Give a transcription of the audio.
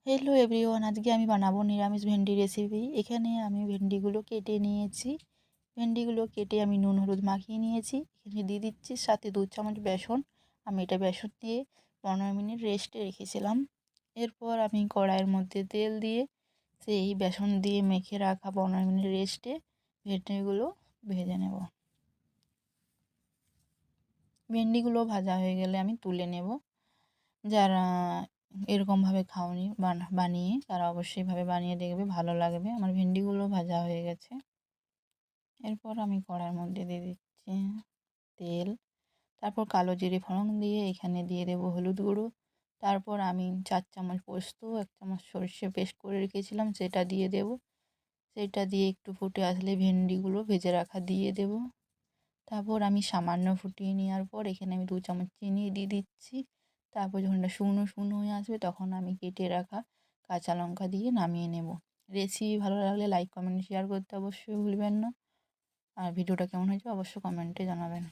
Hello everyone, আজকে আমি বানাবো নিরামিষ ভেন্ডি রেসিপি। এখানে আমি ভেন্ডিগুলো কেটে নিয়েছি। ভেন্ডিগুলো কেটে আমি নুন হলুদ মাখিয়ে নিয়েছি। এখানে দিয়ে দিচ্ছি সাথে 2 চামচ বেসন। আমি এটা বেসন দিয়ে 15 মিনিট রেস্টে রেখেছিলাম। এরপর আমি কড়াইয়ের মধ্যে তেল দিয়ে সেই বেসন দিয়ে মেখে রাখা 15 মিনিট রেস্টে ভেন্ডিগুলো ভেজে নেব। ভেন্ডিগুলো ভাজা হয়ে গেলে আমি তুলে নেব। যারা এরকমভাবে খাওনি বানিয়ে তারা অবশ্যই ভাবে বানিয়ে দেখবে, ভালো লাগবে। আমার ভেন্ডিগুলো ভাজা হয়ে গেছে। এরপর আমি কড়াইয়ের মধ্যে দিয়ে দিচ্ছি তেল, তারপর কালো জিরে ফোড়ন দিয়ে এখানে দিয়ে দেবো হলুদ গুঁড়ো। তারপর আমি 4 চামচ পোস্ত, 1 চামচ সর্ষে পেস্ট করে রেখেছিলাম সেটা দিয়ে দেব। সেটা দিয়ে একটু ফুটে আসলে ভেন্ডিগুলো ভেজে রাখা দিয়ে দেব। তারপর আমি সামান্য ফুটিয়ে নেওয়ার পর এখানে আমি 2 চামচ চিনি দিয়ে দিচ্ছি। তারপর যখন এটা শুকনো শুকনো হয়ে আসবে তখন আমি কেটে রাখা কাঁচা লঙ্কা দিয়ে নামিয়ে নেব। রেসিপি ভালো লাগলে লাইক কমেন্ট শেয়ার করতে অবশ্যই ভুলবেন না। আর ভিডিওটা কেমন হয়েছে অবশ্যই কমেন্টে জানাবেন।